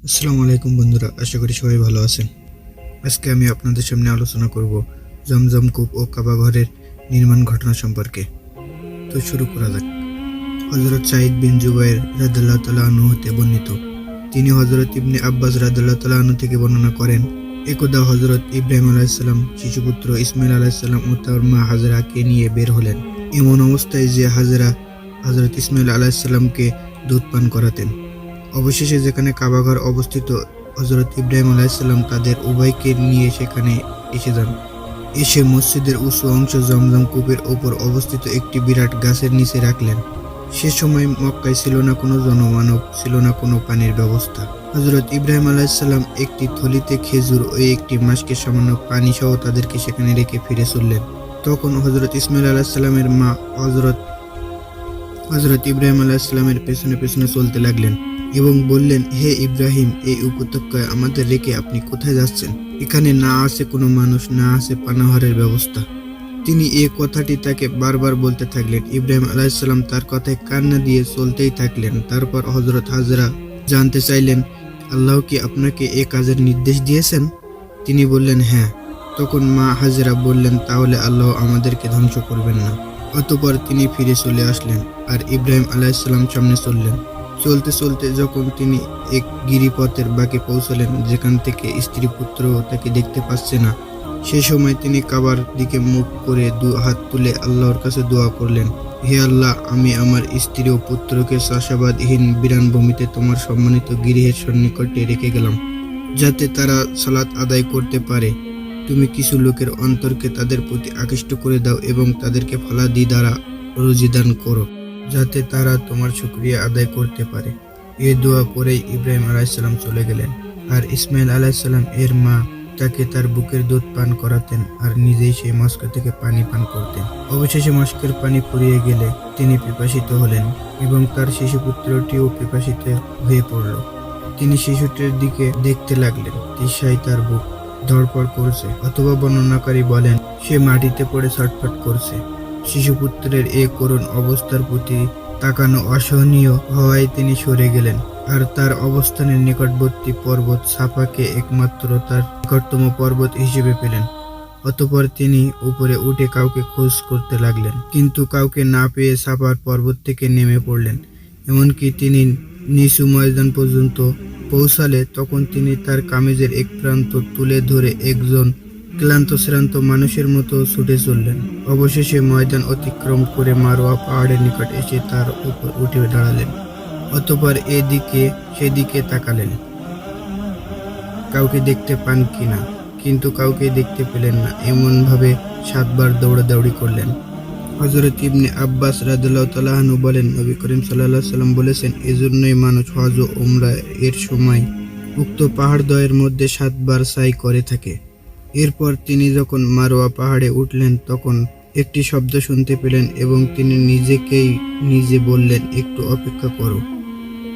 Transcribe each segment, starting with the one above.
আসসালামু আলাইকুম বন্ধুরা, আশা করি সবাই ভালো আছেন। আজকে আমি আপনাদের সামনে আলোচনা করব জমজম কূপ ও কাবা ঘরের নির্মাণ ঘটনা সম্পর্কে। তো শুরু করা যাক। হযরত সাঈদ বিন জুবাইর রাদিয়াল্লাহু তাআলা আনহু হতে বর্ণিত, তিনি হযরত ইবনে আব্বাস রাদিয়াল্লাহু তাআলা আনহু থেকে বর্ণনা করেন, একদা হযরত ইব্রাহিম আলাইহিস সালাম শিশুপুত্র ইসমাঈল আলাইহিস সালাম ও তার মা হাজেরাকে নিয়ে বের হলেন। এমন অবস্থায় যে হাজেরা হযরত ইসমাঈল আলাইহিস সালামকে দুধ পান করাতেন। অবশেষে যেখানে কাবাঘর অবস্থিত, হযরত ইব্রাহিম আলাইহিস সালাম তাদের উভয়কে নিয়ে সেখানে এসে যান। এসে মসজিদের উঁচু অংশ জমজম কূপের ওপর অবস্থিত একটি বিরাট গাছের নিচে রাখলেন। সে সময় মক্কায় ছিল না কোনো জনমানব, ছিল না কোনো পানির ব্যবস্থা। হযরত ইব্রাহিম আলাইহিস সালাম একটি থলিতে খেজুর ও একটি মাসকে সামান্য পানি সহ তাদেরকে সেখানে রেখে ফিরে চললেন। তখন হযরত ইসমাঈল আলাইহিস সালামের মা হযরত ইব্রাহিম আলাইহিস সালামের পেছনে পেছনে চলতে লাগলেন এবং বললেন, হে ইব্রাহিম, এই উপত্যকায় আমাদের রেখে আপনি কোথায় যাচ্ছেন? এখানে না আছে কোনো মানুষ, না আছে পানাহারের ব্যবস্থা। তিনি এই কথাটি তাকে বারবার বলতে থাকলেন। ইব্রাহিম আলাইহিস সালাম তার কথায় কান্না দিয়ে চলতেই থাকলেন। তারপর হযরত হাজেরা জানতে চাইলেন, আল্লাহ কি আপনাকে এ কাজের নির্দেশ দিয়েছেন? তিনি বললেন, হ্যাঁ। তখন মা হাজেরা বললেন, তাহলে আল্লাহ আমাদেরকে ধ্বংস করবেন না। অতঃপর তিনি ফিরে চলে আসলেন আর ইব্রাহিম আলাইহিস সালাম সামনে চললেন। চলতে চলতে যখন তিনি এক গিরিপথের বাঁকে পৌঁছলেন, যেখান থেকে স্ত্রী পুত্র তাকে দেখতে পাচ্ছে না, সে সময় তিনি কাবার দিকে মুখ করে দু হাত তুলে আল্লাহর কাছে দোয়া করলেন, হে আল্লাহ, আমি আমার স্ত্রী ও পুত্রকে চাষাবাদহীন বিরান ভূমিতে তোমার সম্মানিত গৃহের সন্নিকটে রেখে গেলাম, যাতে তারা সালাত আদায় করতে পারে। তুমি কিছু লোকের অন্তরকে তাদের প্রতি আকৃষ্ট করে দাও এবং তাদেরকে ফলাদি দ্বারা রুজি দান করো, যাতে তারা তোমার শুকরিয়া আদায় করতে পারে। এ দোয়া করেই ইব্রাহিম আলাইহিস সালাম চলে গেলেন। আর ইসমাঈল আলাইহিস সালাম এর মা তাকে তার বুকের দুধ পান করাতেন আর নিজেই সেই মস্ক থেকে পানি পান করতেন। অবশেষে মস্কের পানি ফুরিয়ে গেলে তিনি পিপাসিত হলেন এবং তার শিশুপুত্রটিও পিপাসিত হয়ে পড়ল। তিনি শিশুটির দিকে দেখতে লাগলেন। তৃষায় তার বুক ধড়ফড় করছে, অথবা বর্ণনাকারী বলেন সে মাটিতে পড়ে ছটফট করছে। শিশুপুত্রের এ করুণ অবস্থার প্রতি তাকানো অসহনীয় হওয়ায় তিনি সরে গেলেন আর তার অবস্থানের নিকটবর্তী পর্বত সাফাকে একমাত্র তার নিকটতম পর্বত হিসেবে পেলেন। অতঃপর তিনি উপরে উঠে কাউকে খোঁজ করতে লাগলেন, কিন্তু কাউকে না পেয়ে সাফার পর্বত থেকে নেমে পড়লেন। এমনকি তিনি নিচু ময়দান পর্যন্ত পৌঁছালে তখন তিনি তার কামিজের এক প্রান্ত তুলে ধরে একজন ক্লান্ত শ্রান্ত মানুষের মতো ছুটে চললেন। অবশেষে ময়দান অতিক্রম করে মারওয়া পাহাড়ের নিকট এসে তার উপর উঠে দাঁড়ালেন। অতঃপর এদিকে সেদিকে তাকালেন, কাউকে দেখতে পান কিনা, কিন্তু কাউকে দেখতে পেলেন না। এমনভাবে 7 বার দৌড়াদৌড়ি করলেন। হযরত ইবনে আব্বাস রাদিয়াল্লাহু তাআলা আনহু বলেন, নবী করিম সাল্লাল্লাহু আলাইহি সাল্লাম বলেছেন, এজন্যই মানুষ হজ ও উমরা এর সময় উক্ত পাহাড়দ্বয়ের মধ্যে 7 বার সাই করে থাকে। এরপর তিনি যখন মারওয়া পাহাড়ে উঠলেন তখন একটি শব্দ শুনতে পেলেন এবং তিনি নিজেকেই নিজে বললেন, একটু অপেক্ষা করো।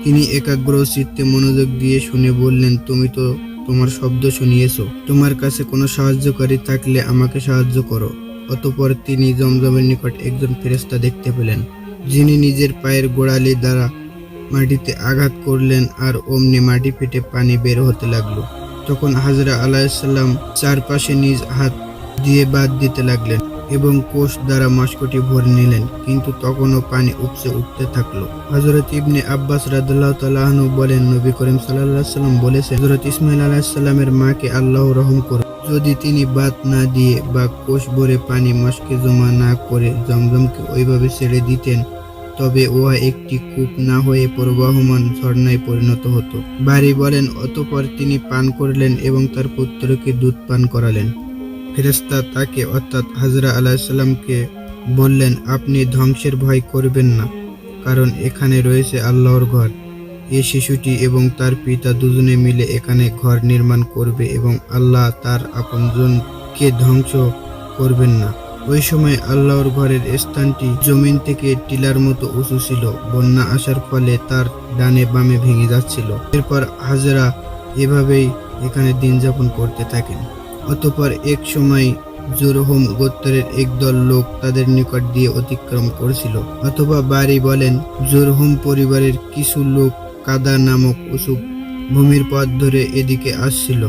তিনি একাগ্র চিত্তে মনোযোগ দিয়ে শুনে বললেন, তুমি তো তোমার শব্দ শুনিয়েছো, তোমার কাছে কোনো সাহায্যকারী থাকলে আমাকে সাহায্য করো। অতঃপর তিনি জমজমের নিকট একজন ফেরেশতা দেখতে পেলেন, যিনি নিজের পায়ের গোড়ালি দ্বারা মাটিতে আঘাত করলেন আর অমনি মাটি ফেটে পানি বের হতে লাগলো। তখন হাজরা আলাইহিস সালাম চারপাশে নিজ হাত দিয়ে বাদ দিতে লাগলেন এবং কোষ দ্বারা মস্কটি ভরে নিলেন, কিন্তু তখনও পানি উপচে উঠতে থাকলো। হযরত ইবনে আব্বাস রাদিয়াল্লাহু তাআলা আনহু বলেন, নবী করিম সাল্লাল্লাহু আলাইহি সাল্লাম বলেছেন, হযরত ইসমাঈল আলাইহিস সালামের মাকে আল্লাহ রহম করুন, যদি তিনি বাত না দিয়ে বা কোষ ভরে পানি মস্কে জমা না করে জমজমকে ওইভাবে ছেড়ে দিতেন, তবে উহা একটি কূপ না হয়ে প্রবাহমান ঝর্ণায় পরিণত হতো। বারী বলেন, অতঃপর তিনি পান করলেন এবং তার পুত্রকে দুধ পান করালেন। ফেরেশতা তাকে অর্থাৎ হাজরা আলাইহিস সালামকে বললেন, আপনি ধ্বংসের ভয় করবেন না, কারণ এখানে রয়েছে আল্লাহর ঘর। এই শিশুটি এবং তার পিতা দুজনে মিলে এখানে ঘর নির্মাণ করবে এবং আল্লাহ তার আপনজনকে ধ্বংস করবেন না। ওই সময় আল্লাহর ঘরের স্থানটি জমিন থেকে টিলার মতো উঁচু ছিল। বন্যা আসার ফলে তার ডানে বামে ভেঙে যাচ্ছিল। এরপর হাজরা এভাবেই এখানে দিন যাপন করতে থাকেন। অতঃপর এক সময় জুরহুম গোত্রের একদল লোক তাদের নিকট দিয়ে অতিক্রম করছিল। অথবা বারী বলেন, জুরহুম পরিবারের কিছু লোক কাদা নামক উঁচু ভূমির পথ ধরে এদিকে আসছিল।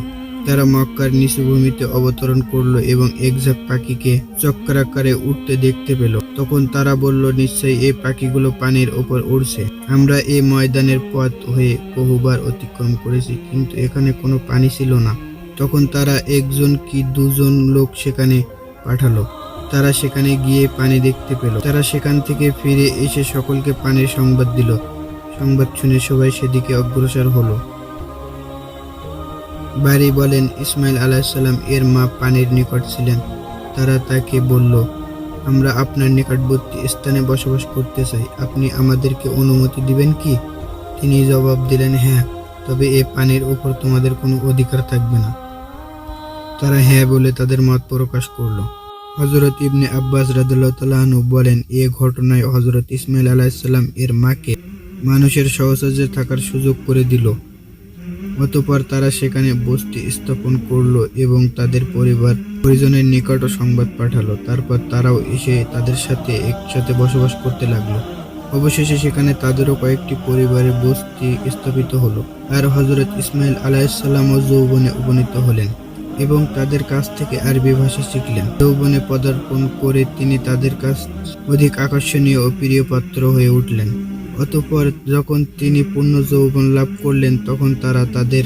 তারা মক্কার নিচু ভূমিতে অবতরণ করলো এবং এক ঝাঁক পাখিকে চক্রাকারে উঠতে দেখতে পেল। তখন তারা বলল, নিশ্চয়ই এই পাখিগুলো পানির ওপর উড়ছে। আমরা এই ময়দানের পথ হয়ে বহুবার অতিক্রম করেছি, কিন্তু এখানে কোনো পানি ছিল না। তখন তারা একজন কি দুজন লোক সেখানে পাঠালো। তারা সেখানে গিয়ে পানি দেখতে পেল। তারা সেখান থেকে ফিরে এসে সকলকে পানির সংবাদ দিল। সংবাদ শুনে সবাই সেদিকে অগ্রসর হলো। বারী বলেন, ইসমাইল আলাইহিসসালাম এর মা পানির নিকট ছিলেন। তারা তাকে বলল, আমরা আপনার নিকটবর্তী স্থানে বসবাস করতে চাই, আপনি আমাদেরকে অনুমতি দিবেন কি? তিনি জবাব দিলেন, হ্যাঁ, তবে এ পানির উপর তোমাদের কোনো অধিকার থাকবে না। তারা হ্যাঁ বলে তাদের মত প্রকাশ করল। হযরত ইবনে আব্বাস রাদিয়াল্লাহু তাআলা আনহু বলেন, এ ঘটনায় হযরত ইসমাইল আলাইহিসসালাম এর মাকে মানুষের সহচর্যে থাকার সুযোগ করে দিল। অতঃপর তারা সেখানে বসতি স্থাপন করলো এবং তাদের পরিজনের নিকটও সংবাদ পাঠালো। তারপর তারাও এসে তাদের সাথে একসাথে বসবাস করতে লাগলো। অবশেষে সেখানে তাদেরও কয়েকটি পরিবারের বসতি স্থাপিত হলো। আর হযরত ইসমাইল আলাইহিসসালামও যৌবনে উপনীত হলেন এবং তাদের কাছ থেকে আরবি ভাষা শিখলেন। যৌবনে পদার্পণ করে তিনি তাদের কাছ অধিক আকর্ষণীয় ও প্রিয় পাত্র হয়ে উঠলেন। অতঃপর যখন তিনি পূর্ণ যৌবন লাভ করলেন, তখন তারা তাদের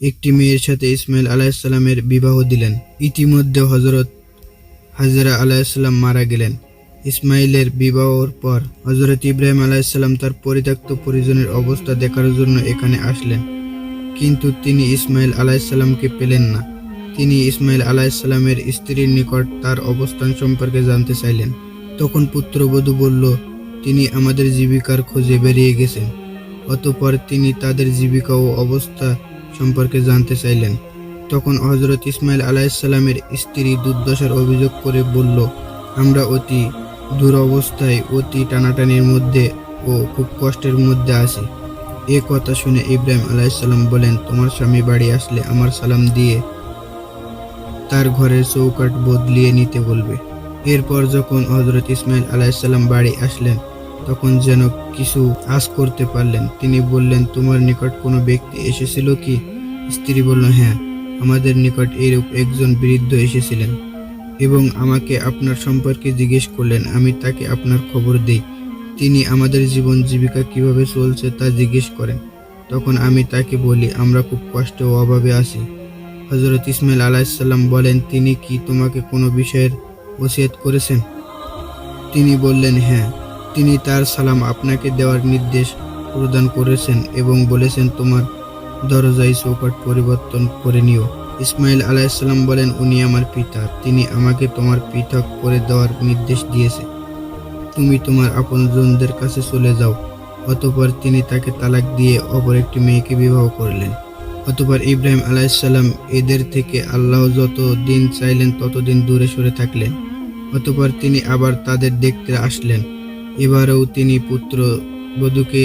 একটি মেয়ের সাথে ইসমাইল আলাইহিসসালামের বিবাহ দিলেন। ইতিমধ্যে হযরত হাজরা আলাইহিসসালাম মারা গেলেন। ইসমাইলের বিবাহর পর হযরত ইব্রাহিম আলাইহিসসালাম তার পরিত্যক্ত পরিজনের অবস্থা দেখার জন্য এখানে আসলেন, কিন্তু তিনি ইসমাইল আলাইহিসসালামকে পেলেন না। তিনি ইসমাইল আলাইহিসসালামের স্ত্রীর নিকট তার অবস্থান সম্পর্কে জানতে চাইলেন। তখন পুত্রবধূ বলল, তিনি আমাদের জীবিকার খোঁজে বেরিয়ে গেছেন। অতঃপর তিনি তাদের জীবিকা ও অবস্থা সম্পর্কে জানতে চাইলেন। তখন হযরত ইসমাইল আলাইহিসসালামের স্ত্রী দুর্দশার অভিযোগ করে বলল, আমরা অতি দুরবস্থায়, অতি টানাটানির মধ্যে ও খুব কষ্টের মধ্যে আছি। এ কথা শুনে ইব্রাহিম আলাইহিসসালাম বলেন, তোমার স্বামী বাড়ি আসলে আমার সালাম দিয়ে তার ঘরের চৌকাঠ বদলিয়ে নিতে বলবে। এরপর যখন হযরত ইসমাইল আলাইহিসসালাম বাড়ি আসলেন, তখন যেন কিছু আঁচ করতে পারলেন। তিনি বললেন, তোমার নিকট কোনো ব্যক্তি এসেছিল কি? স্ত্রী বলল, হ্যাঁ, আমাদের নিকট এরূপ একজন বৃদ্ধ এসেছিলেন এবং আমাকে আপনার সম্পর্কে জিজ্ঞেস করলেন। আমি তাকে আপনার খবর দেই। তিনি আমাদের জীবন জীবিকা কিভাবে চলছে তা জিজ্ঞেস করেন। তখন আমি তাকে বলি, আমরা খুব কষ্টে ও অভাবে আছি। হযরত ইসমাইল আলাইহিসসালাম বলেন, তিনি কি তোমাকে কোনো বিষয়ের ওসিয়ত করেছেন? তিনি বললেন, হ্যাঁ। তিনি তার সালাম আপনাকে দেওয়ার নির্দেশ প্রদান করেছেন এবং বলেছেন, তোমার দরজায় চৌকাঠ পরিবর্তন করে নিও। ইসমাইল আলাইহিসসালাম বলেন, উনি আমার পিতা, তিনি আমাকে তোমার পৃথক করে দেওয়ার নির্দেশ দিয়েছে। তুমি তোমার আপনজনদের কাছে চলে যাও। অতঃপর তিনি তাকে তালাক দিয়ে অপর একটি মেয়েকে বিবাহ করলেন। অতঃপর ইব্রাহিম আলাইহিসসালাম এদের থেকে আল্লাহ যত দিন চাইলেন ততদিন দূরে সরে থাকলেন। অতঃপর তিনি আবার তাদের দেখতে আসলেন। এবারেও তিনি পুত্রবধূকে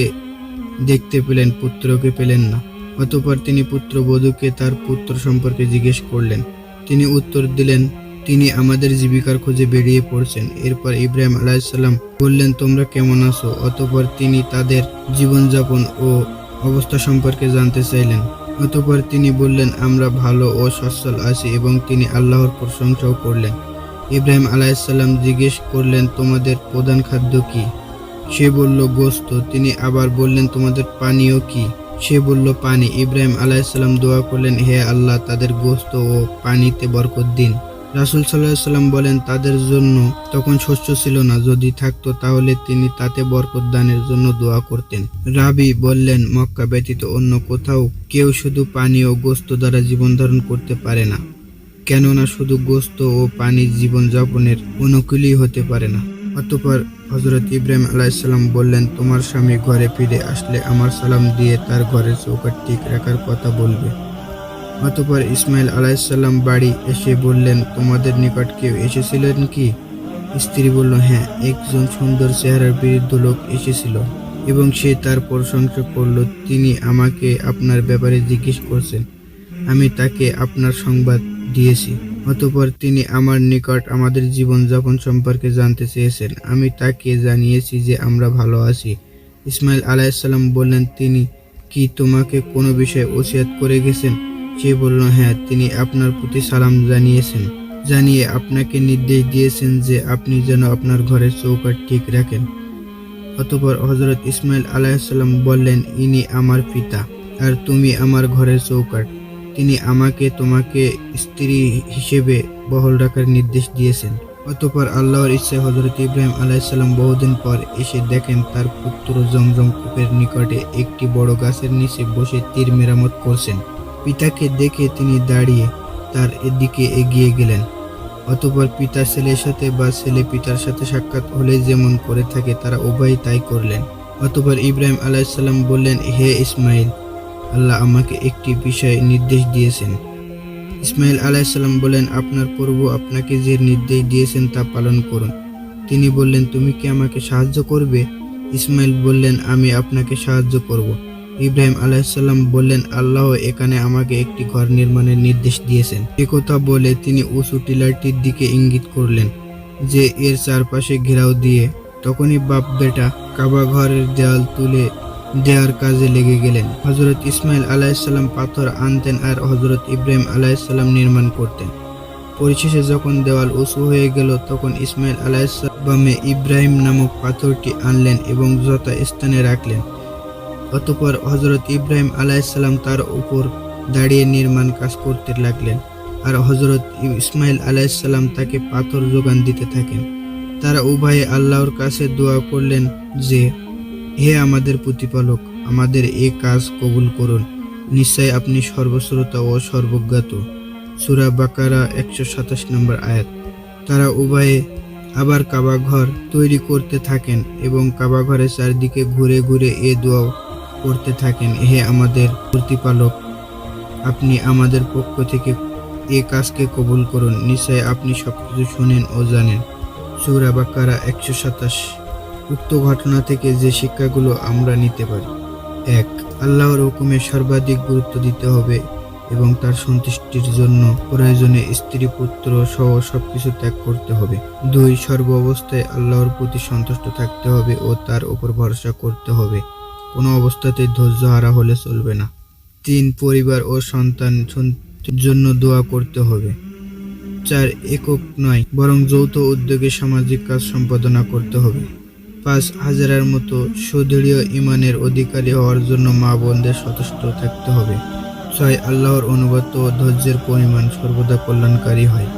দেখতে পেলেন, পুত্রকে পেলেন না। অতঃপর তিনি পুত্রবধূকে তার পুত্র সম্পর্কে জিজ্ঞেস করলেন। তিনি উত্তর দিলেন, তিনি আমাদের জীবিকার খোঁজে বেরিয়ে পড়ছেন। এরপর ইব্রাহিম আলাইহিসসালাম বললেন, তোমরা কেমন আছো? অতঃপর তিনি তাদের জীবনযাপন ও অবস্থা সম্পর্কে জানতে চাইলেন। অতঃপর তিনি বললেন, আমরা ভালো ও সচ্ছল আছি, এবং তিনি আল্লাহর প্রশংসাও করলেন। ইব্রাহিম আলাইহিসসালাম জিজ্ঞেস করলেন, তোমাদের প্রধান খাদ্য কি? সে বলল, গোশত। তিনি আবার বললেন, তোমাদের পানীয় কি? সে বলল, পানি। ইব্রাহিম আলাইহিসসালাম দোয়া করলেন, হে আল্লাহ, তাদের গোশত ও পানিতে বরকত দিন। রাসূল সাল্লাল্লাহু আলাইহি ওয়াসাল্লাম বলেন, তাদের জন্য তখন শস্য ছিল না, যদি থাকতো তাহলে তিনি তাতে বরকত দানের জন্য দোয়া করতেন। রাবী বললেন, মক্কা ব্যতীত অন্য কোথাও কেউ শুধু পানি ও গোশত দ্বারা জীবন ধারণ করতে পারে না, কেননা শুধু গোশত ও পানি জীবন যাপনের অনুকূলই হতে পারে না। অতঃপর হযরত ইব্রাহিম আলাইহিসসালাম বললেন, তোমার স্বামী ঘরে ফিরে আসলে আমার সালাম দিয়ে তার ঘরের চৌকাঠ ঠিক রাখার কথা বলবে। অতঃপর ইসমাইল আলাইহিসসালাম বাড়ি এসে বললেন, তোমাদের নিকট কেউ এসেছিলেন কি? স্ত্রী বলল, হ্যাঁ, একজন সুন্দর চেহারার বৃদ্ধ লোক এসেছিল এবং সে তার প্রশংসা করল। তিনি আমাকে আপনার ব্যাপারে জিজ্ঞেস করছেন। আমি তাকে আপনার সংবাদ দিয়েছি। অতঃপর তিনি আমার নিকট আমাদের জীবনযাপন সম্পর্কে জানতে চেয়েছেন। আমি তাকে জানিয়েছি যে আমরা ভালো আছি। ইসমাইল আলাইহিসসালাম বললেন, তিনি কি তোমাকে কোনো বিষয়ে ওসিয়ত করে গেছেন? সে বলল, হ্যাঁ, তিনি আপনার প্রতি সালাম জানিয়ে আপনাকে নির্দেশ দিয়েছেন যে আপনি যেন আপনার ঘরের চৌকাঠ ঠিক রাখেন। অতঃপর হযরত ইসমাইল আলাইহিসসালাম বললেন, ইনি আমার পিতা, আর তুমি আমার ঘরের চৌকাঠ। তিনি আমাকে তোমাকে স্ত্রী হিসেবে বহাল রাখার নির্দেশ দিয়েছেন। অতঃপর আল্লাহর ইচ্ছায় হযরত ইব্রাহিম আলাইহিসসালাম বহুদিন পর এসে দেখেন তার পুত্র জমজম কূপের নিকটে একটি বড় গাছের নিচে বসে তীর মেরামত করছেন। পিতাকে দেখে তিনি দাঁড়িয়ে তার দিকে এগিয়ে গেলেন। অতঃপর পিতা ছেলের সাথে বা ছেলে পিতার সাথে সাক্ষাৎ হলে যেমন করে থাকে তারা উভয়ই তাই করলেন। অতঃপর ইব্রাহিম আলাইহিসসালাম বললেন, হে ইসমাইল, আল্লাহ আমাকে একটি বিষয় নির্দেশ দিয়েছেন। ইসমাইল আলাইহিসসালাম বললেন, আপনার প্রভু আপনাকে যে নির্দেশ দিয়েছেন তা পালন করুন। তিনি বললেন, তুমি কি আমাকে সাহায্য করবে? ইসমাইল বললেন, আমি আপনাকে সাহায্য করব। ইব্রাহিম আলাইহিসসালাম বললেন, আল্লাহ এখানে আমাকে একটি ঘর নির্মাণের নির্দেশ দিয়েছেন। একথা বলে তিনি উঁচু টিলাটির দিকে ইঙ্গিত করলেন যে এর চারপাশে ঘেরাও দিয়ে। তখনই বাপ বেটা কাবা ঘরের দেয়াল তুলে দেওয়ার কাজে লেগে গেলেন। হযরত ইসমাইল আলাইহিসসালাম পাথর আনতেন আর হযরত ইব্রাহিম আলাইহিসসালাম নির্মাণ করতেন। পরিশেষে যখন দেওয়াল উঁচু হয়ে গেল তখন ইসমাইল আলাইহিসসালাম বামে ইব্রাহিম নামক পাথরটি আনলেন এবং যথা স্থানে রাখলেন। অতঃপর হযরত ইব্রাহিম আলাইহিসসালাম তার উপর দাঁড়িয়ে নির্মাণ কাজ করতে লাগলেন আর হযরত ইসমাইল আলাইহিসসালাম তাকে পাথর যোগান দিতে থাকেন। তারা উভয়ে আল্লাহর কাছে দোয়া করলেন যে, হে আমাদের প্রতিপালক, আমাদের এ কাজ কবুল করুন। নিশ্চয় আপনি সর্বশ্রোতা ও সর্বজ্ঞাত। সূরা বাকারা 127 নম্বর আয়াত। তারা উভয়ে আবার কাবা ঘর তৈরি করতে থাকেন এবং কাবা ঘরের চারদিকে ঘুরে ঘুরে এ দোয়া করতে থাকেন, হে আমাদের প্রতিপালক, আপনি আমাদের পক্ষ থেকে এ কাজকে কবুল করুন। নিশ্চয় আপনি সবকিছু শুনেন ও জানেন। সূরা বাকারা 127। উক্ত ঘটনা থেকে যে শিক্ষাগুলো আমরা নিতে পারি: 1. আল্লাহর হুকুমে সর্বাধিক গুরুত্ব দিতে হবে এবং তার সন্তুষ্টির জন্য প্রয়োজনে স্ত্রী পুত্র সহ সবকিছু ত্যাগ করতে হবে। 2. সর্ব অবস্থায় আল্লাহর প্রতি সন্তুষ্ট থাকতে হবে ও তার উপর ভরসা করতে হবে। কোনো অবস্থাতেই ধৈর্য হারা হলে চলবে না। 3. পরিবার ও সন্তান জন্য দোয়া করতে হবে। 4. একক নয় বরং যৌথ উদ্যোগে সামাজিক কাজ সম্পাদনা করতে হবে। 5. হাজেরার মতো সুদৃঢ় ঈমানের অধিকারী হওয়ার জন্য মা বোনদের সচেষ্ট থাকতে হবে। 6. আল্লাহর অনুগত ও ধৈর্যের পরিমাণ সর্বদা কল্যাণকারী হয়।